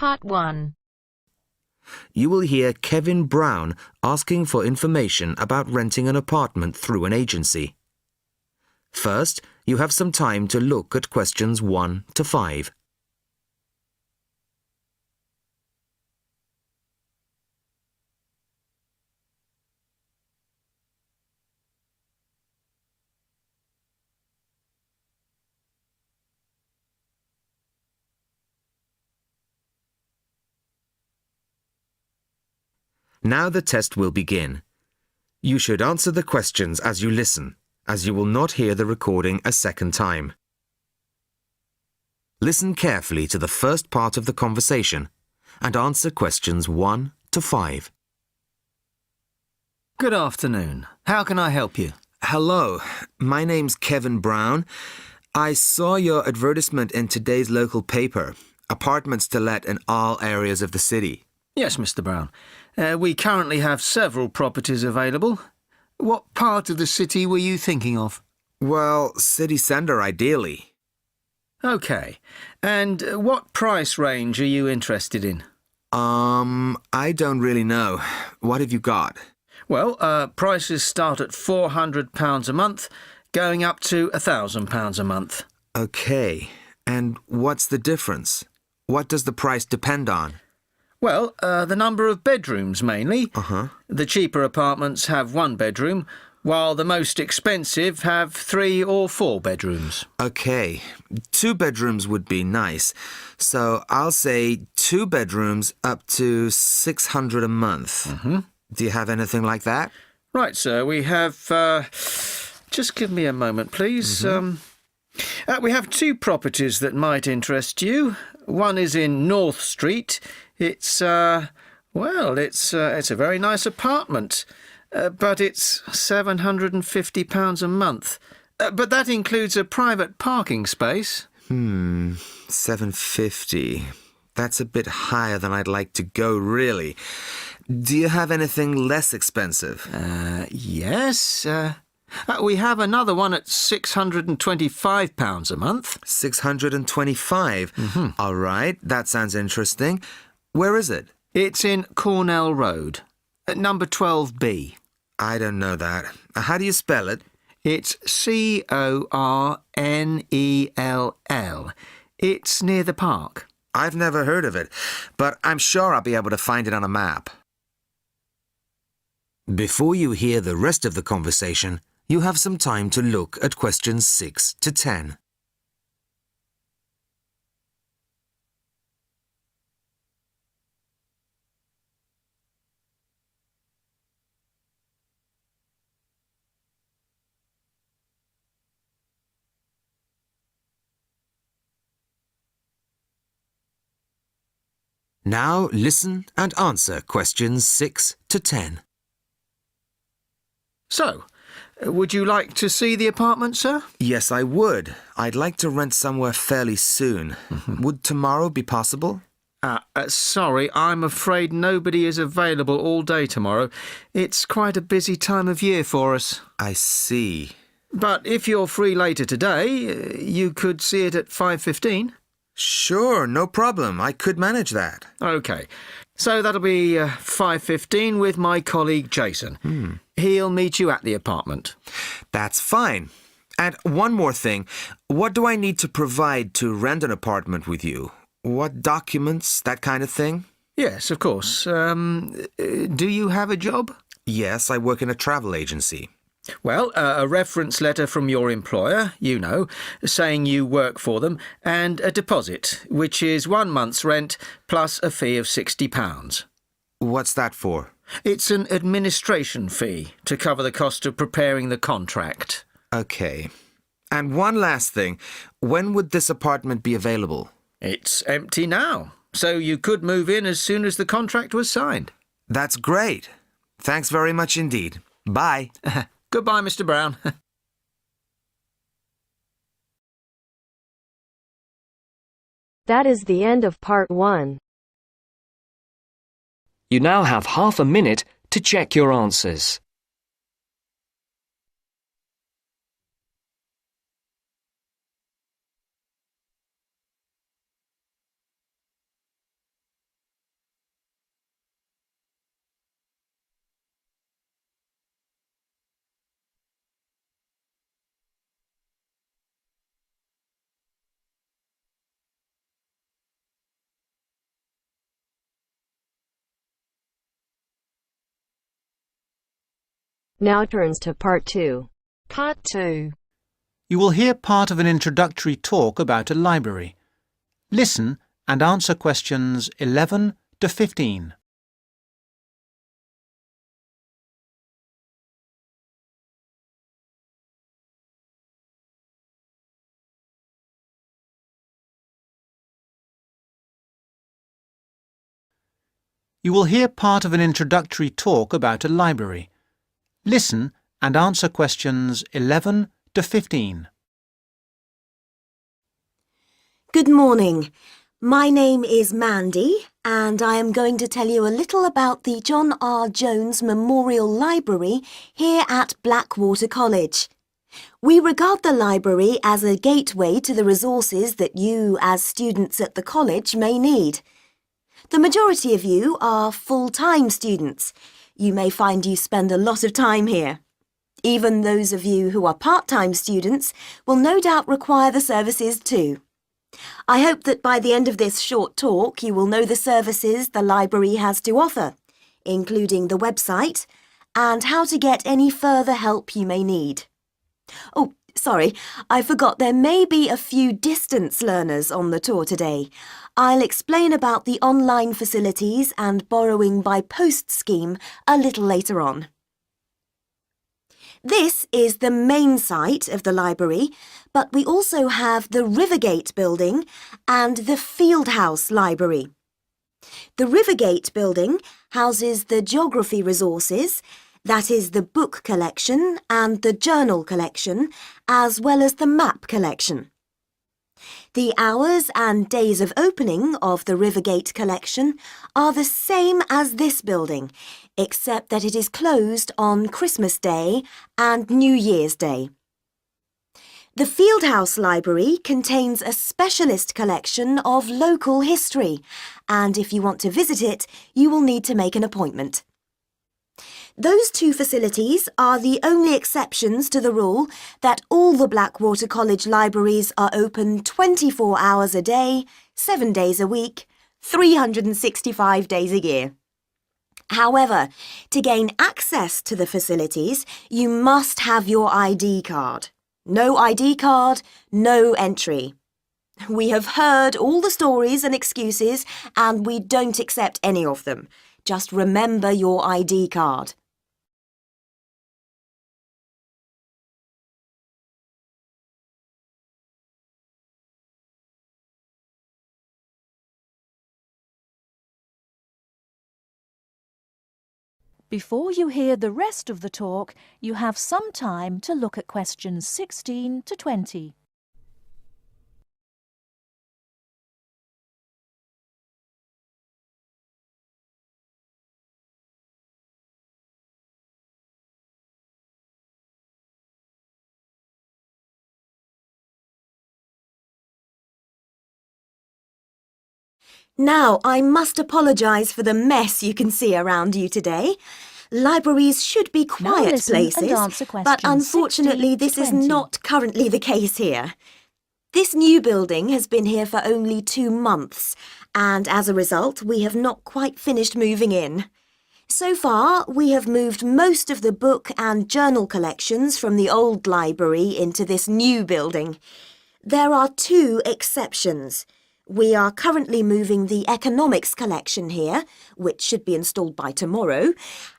Part 1. You will hear Kevin Brown asking for information about renting an apartment through an agency. First, you have some time to look at questions 1 to 5. Now the test will begin. You should answer the questions as you listen, as you will not hear the recording a second time. Listen carefully to the first part of the conversation and answer questions 1 to 5. Good afternoon. How can I help you? Hello, my name's Kevin Brown. I saw your advertisement in today's local paper, apartments to let in all areas of the city. Yes, Mr. Brown. We currently have several properties available. What part of the city were you thinking of? Well, city centre ideally. OK. And what price range are you interested in? I don't really know. What have you got? Well, prices start at £400 a month, going up to £1,000 a month. OK. And what's the difference? What does the price depend on? Well, the number of bedrooms mainly. The cheaper apartments have 1 bedroom, while the most expensive have 3 or 4 bedrooms. OK. 2 bedrooms would be nice. So I'll say 2 bedrooms up to £600 a month. Do you have anything like that? Right, sir. We have... just give me a moment, please. We have 2 properties that might interest you. One is in North Street. It's a very nice apartment, but it's £750 a month. But that includes a private parking space. £750. That's a bit higher than I'd like to go, really. Do you have anything less expensive? Yes. We have another one at £625 a month. £625? All right, that sounds interesting. Where is it? It's in Cornell Road, at number 12B. I don't know that. How do you spell it? It's Cornell. It's near the park. I've never heard of it, but I'm sure I'll be able to find it on a map. Before you hear the rest of the conversation, you have some time to look at questions 6 to 10. Now listen and answer questions 6 to 10. So, would you like to see the apartment, sir? Yes, I would. I'd like to rent somewhere fairly soon. Would tomorrow be possible? Sorry, I'm afraid nobody is available all day tomorrow. It's quite a busy time of year for us. I see. But if you're free later today, you could see it at 5:15. Sure, no problem. I could manage that. OK. So that'll be 5:15 with my colleague Jason. He'll meet you at the apartment. That's fine. And one more thing. What do I need to provide to rent an apartment with you? What documents, that kind of thing? Yes, of course. Do you have a job? Yes, I work in a travel agency. Well, a reference letter from your employer, saying you work for them, and a deposit, which is 1 month's rent plus a fee of £60. What's that for? It's an administration fee to cover the cost of preparing the contract. OK. And one last thing. When would this apartment be available? It's empty now, so you could move in as soon as the contract was signed. That's great. Thanks very much indeed. Bye. Goodbye, Mr. Brown. That is the end of part 1. You now have half a minute to check your answers. Now turns to Part 2. Part 2. You will hear part of an introductory talk about a library. Listen and answer questions 11 to 15. You will hear part of an introductory talk about a library. Listen and answer questions 11 to 15. Good morning. My name is Mandy and I am going to tell you a little about the John R. Jones Memorial Library here at Blackwater College. We regard the library as a gateway to the resources that you as students at the college may need. The majority of you are full-time students. You may find you spend a lot of time here. Even those of you who are part-time students will no doubt require the services too. I hope that by the end of this short talk you will know the services the library has to offer, including the website and how to get any further help you may need. Oh, sorry, I forgot there may be a few distance learners on the tour today. I'll explain about the online facilities and borrowing by post scheme a little later on. This is the main site of the library, but we also have the Rivergate building and the Fieldhouse Library. The Rivergate building houses the geography resources, that is the book collection and the journal collection, as well as the map collection. The hours and days of opening of the Rivergate collection are the same as this building, except that it is closed on Christmas Day and New Year's Day. The Fieldhouse Library contains a specialist collection of local history, and if you want to visit it, you will need to make an appointment. Those two facilities are the only exceptions to the rule that all the Blackwater College libraries are open 24 hours a day, 7 days a week, 365 days a year. However, to gain access to the facilities, you must have your ID card. No ID card, no entry. We have heard all the stories and excuses, and we don't accept any of them. Just remember your ID card. Before you hear the rest of the talk, you have some time to look at questions 16 to 20. Now, I must apologise for the mess you can see around you today. Libraries should be quiet places, but unfortunately this is not currently the case here. This new building has been here for only 2 months, and as a result, we have not quite finished moving in. So far, we have moved most of the book and journal collections from the old library into this new building. There are 2 exceptions. We are currently moving the economics collection here, which should be installed by tomorrow,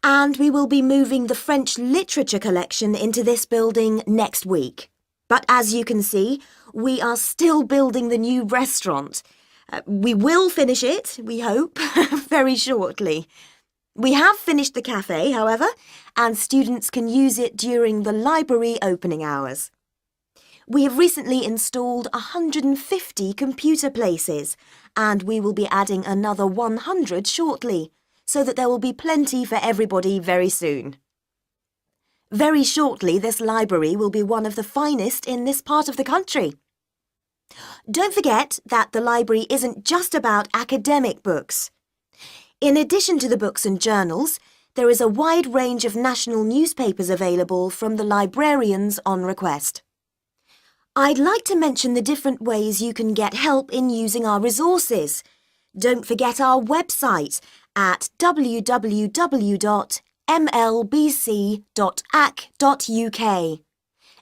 and we will be moving the French literature collection into this building next week. But as you can see, we are still building the new restaurant. We will finish it, we hope, very shortly. We have finished the cafe, however, and students can use it during the library opening hours. We have recently installed 150 computer places, and we will be adding another 100 shortly, so that there will be plenty for everybody very soon. Very shortly, this library will be one of the finest in this part of the country. Don't forget that the library isn't just about academic books. In addition to the books and journals, there is a wide range of national newspapers available from the librarians on request. I'd like to mention the different ways you can get help in using our resources. Don't forget our website at www.listentest.org. mlbc.ac.uk.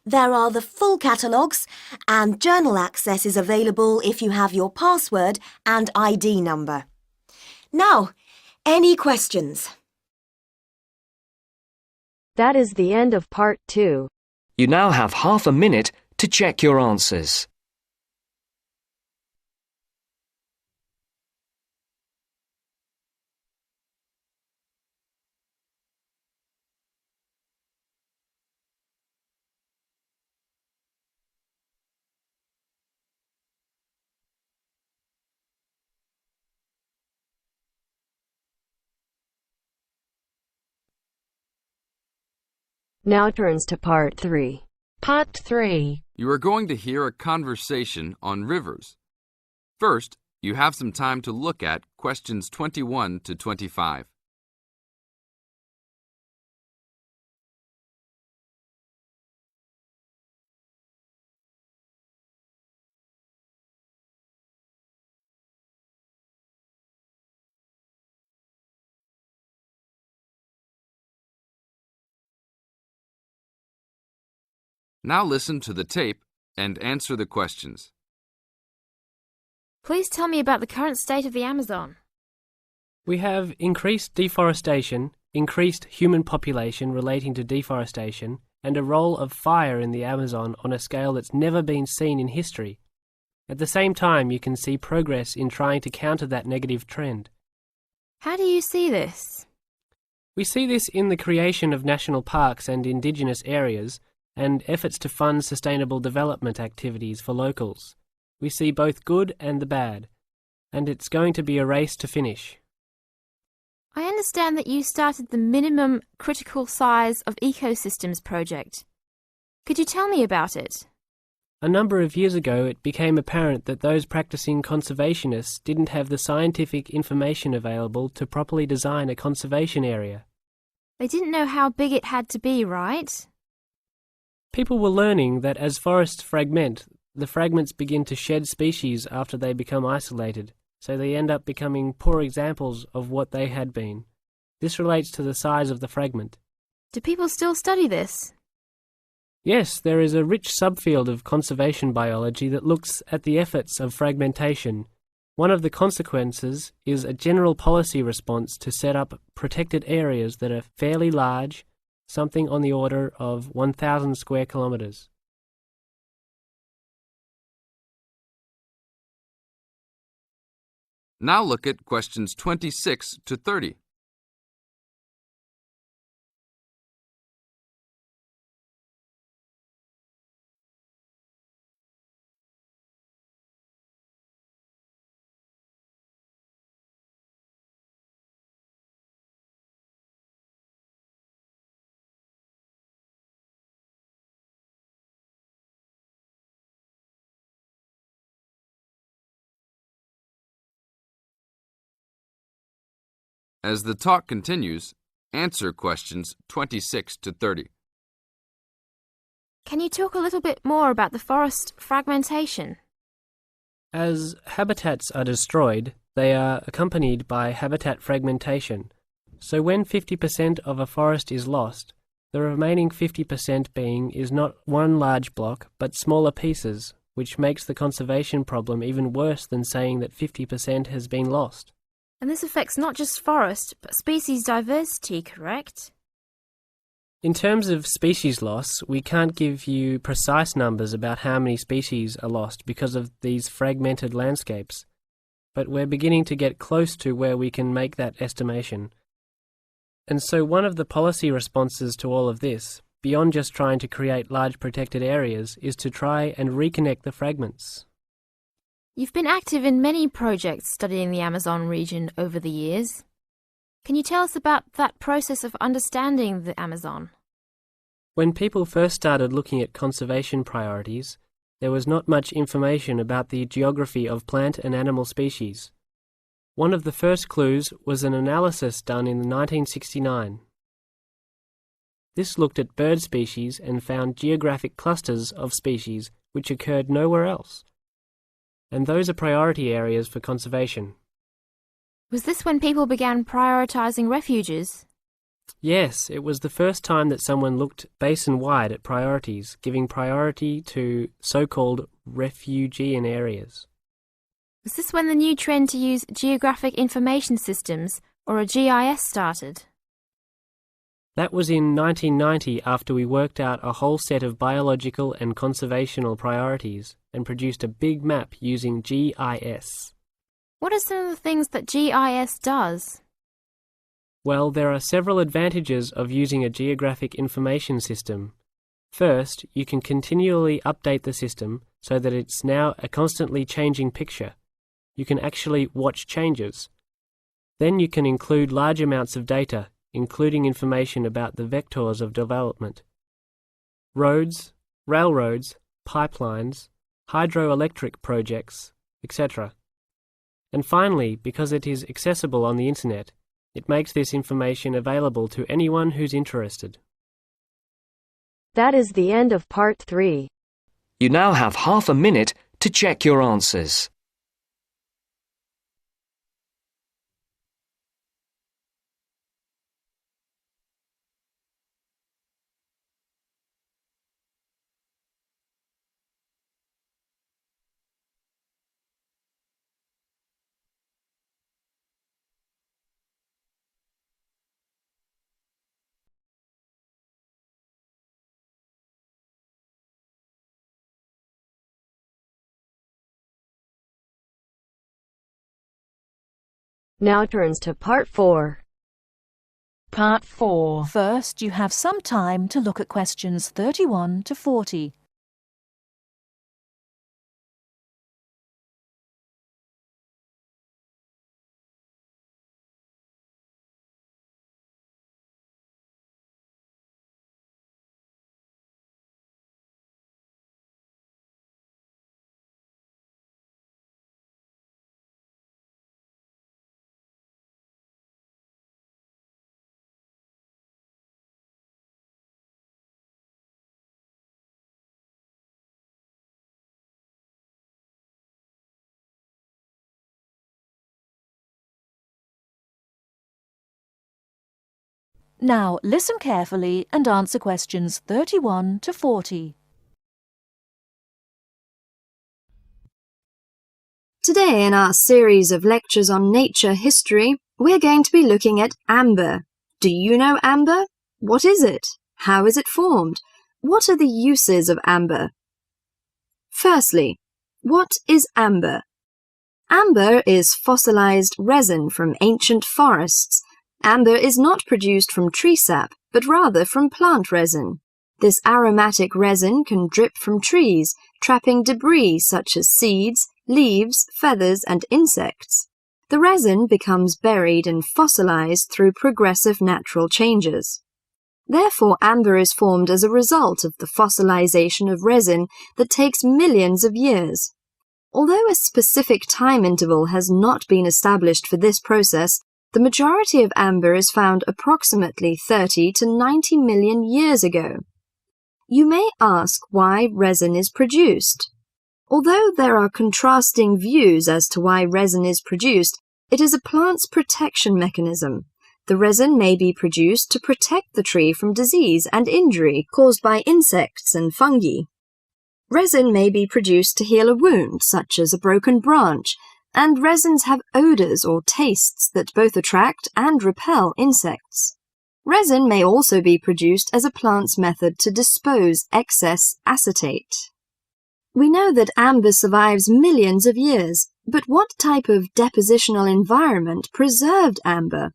There are the full catalogues, and journal access is available if you have your password and ID number. Now, any questions? That is the end of part 2. You now have half a minute to check your answers. Now turns to part 3. Part 3. You are going to hear a conversation on rivers. First, you have some time to look at questions 21 to 25. Now listen to the tape and answer the questions. Please tell me about the current state of the Amazon. We have increased deforestation, increased human population relating to deforestation, and a role of fire in the Amazon on a scale that's never been seen in history. At the same time, you can see progress in trying to counter that negative trend. How do you see this? We see this in the creation of national parks and indigenous areas, and efforts to fund sustainable development activities for locals. We see both good and the bad, and it's going to be a race to finish. I understand that you started the Minimum Critical Size of Ecosystems project. Could you tell me about it? A number of years ago, it became apparent that those practicing conservationists didn't have the scientific information available to properly design a conservation area. They didn't know how big it had to be, right? People were learning that as forests fragment, the fragments begin to shed species after they become isolated, so they end up becoming poor examples of what they had been. This relates to the size of the fragment. Do people still study this? Yes, there is a rich subfield of conservation biology that looks at the efforts of fragmentation. One of the consequences is a general policy response to set up protected areas that are fairly large, something on the order of 1,000 square kilometres. Now look at questions 26 to 30. As the talk continues, answer questions 26 to 30. Can you talk a little bit more about the forest fragmentation? As habitats are destroyed, they are accompanied by habitat fragmentation. So when 50% of a forest is lost, the remaining 50% being is not one large block, but smaller pieces, which makes the conservation problem even worse than saying that 50% has been lost. And this affects not just forest, but species diversity, correct? In terms of species loss, we can't give you precise numbers about how many species are lost because of these fragmented landscapes, but we're beginning to get close to where we can make that estimation. And so one of the policy responses to all of this, beyond just trying to create large protected areas, is to try and reconnect the fragments. You've been active in many projects studying the Amazon region over the years. Can you tell us about that process of understanding the Amazon? When people first started looking at conservation priorities, there was not much information about the geography of plant and animal species. One of the first clues was an analysis done in 1969. This looked at bird species and found geographic clusters of species which occurred nowhere else. And those are priority areas for conservation. Was this when people began prioritising refuges? Yes, it was the first time that someone looked basin-wide at priorities, giving priority to so-called refugean areas. Was this when the new trend to use Geographic Information Systems, or a GIS, started? That was in 1990 after we worked out a whole set of biological and conservational priorities and produced a big map using GIS. What are some of the things that GIS does? Well, there are several advantages of using a geographic information system. First, you can continually update the system so that it's now a constantly changing picture. You can actually watch changes. Then you can include large amounts of data, including information about the vectors of development. Roads, railroads, pipelines, hydroelectric projects, etc. And finally, because it is accessible on the internet, it makes this information available to anyone who's interested. That is the end of part 3. You now have half a minute to check your answers. Now turns to part 4. Part 4. First, you have some time to look at questions 31 to 40. Now listen carefully and answer questions 31 to 40. Today in our series of lectures on nature history, we're going to be looking at amber. Do you know amber? What is it? How is it formed? What are the uses of amber? Firstly, what is amber? Amber is fossilized resin from ancient forests. Amber is not produced from tree sap, but rather from plant resin. This aromatic resin can drip from trees, trapping debris such as seeds, leaves, feathers, and insects. The resin becomes buried and fossilized through progressive natural changes. Therefore, amber is formed as a result of the fossilization of resin that takes millions of years. Although a specific time interval has not been established for this process, the majority of amber is found approximately 30 to 90 million years ago. You may ask why resin is produced. Although there are contrasting views as to why resin is produced, it is a plant's protection mechanism. The resin may be produced to protect the tree from disease and injury caused by insects and fungi. Resin may be produced to heal a wound, such as a broken branch, and resins have odors or tastes that both attract and repel insects. Resin may also be produced as a plant's method to dispose excess acetate. We know that amber survives millions of years, but what type of depositional environment preserved amber?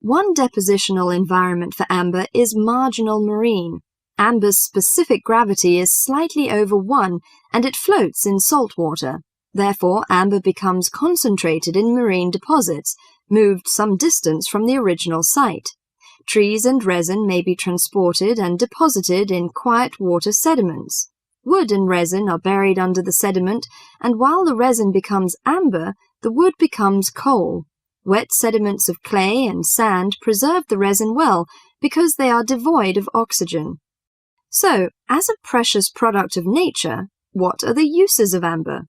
One depositional environment for amber is marginal marine. Amber's specific gravity is slightly over 1, and it floats in salt water. Therefore, amber becomes concentrated in marine deposits, moved some distance from the original site. Trees and resin may be transported and deposited in quiet water sediments. Wood and resin are buried under the sediment, and while the resin becomes amber, the wood becomes coal. Wet sediments of clay and sand preserve the resin well because they are devoid of oxygen. So, as a precious product of nature, what are the uses of amber?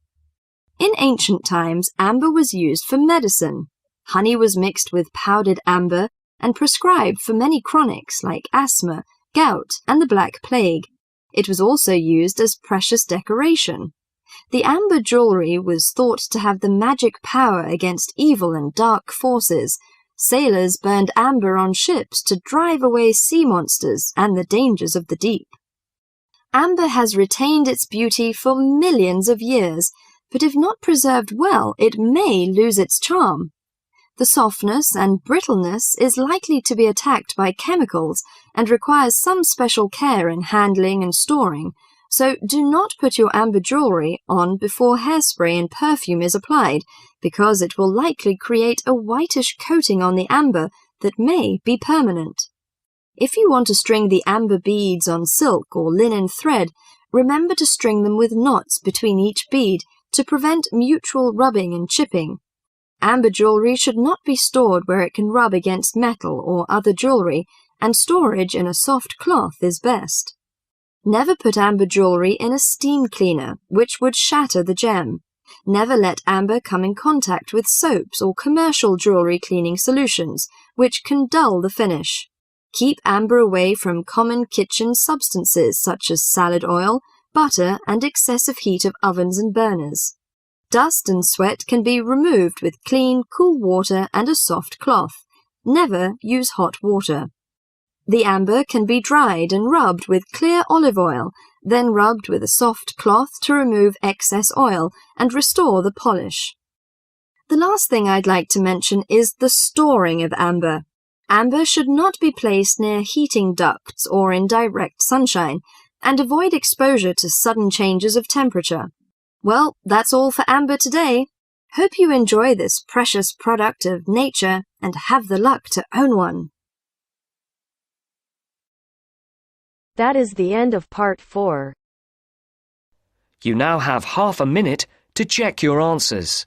In ancient times, amber was used for medicine. Honey was mixed with powdered amber, and prescribed for many chronics like asthma, gout, and the Black Plague. It was also used as precious decoration. The amber jewellery was thought to have the magic power against evil and dark forces. Sailors burned amber on ships to drive away sea monsters and the dangers of the deep. Amber has retained its beauty for millions of years, but if not preserved well, it may lose its charm. The softness and brittleness is likely to be attacked by chemicals and requires some special care in handling and storing, so do not put your amber jewellery on before hairspray and perfume is applied, because it will likely create a whitish coating on the amber that may be permanent. If you want to string the amber beads on silk or linen thread, remember to string them with knots between each bead to prevent mutual rubbing and chipping. Amber jewellery should not be stored where it can rub against metal or other jewellery, and storage in a soft cloth is best. Never put amber jewellery in a steam cleaner, which would shatter the gem. Never let amber come in contact with soaps or commercial jewellery cleaning solutions, which can dull the finish. Keep amber away from common kitchen substances such as salad oil, butter, and excessive heat of ovens and burners. Dust and sweat can be removed with clean, cool water and a soft cloth. Never use hot water. The amber can be dried and rubbed with clear olive oil, then rubbed with a soft cloth to remove excess oil and restore the polish. The last thing I'd like to mention is the storing of amber. Amber should not be placed near heating ducts or in direct sunshine, and avoid exposure to sudden changes of temperature. Well, that's all for amber today. Hope you enjoy this precious product of nature and have the luck to own one. That is the end of part 4. You now have half a minute to check your answers.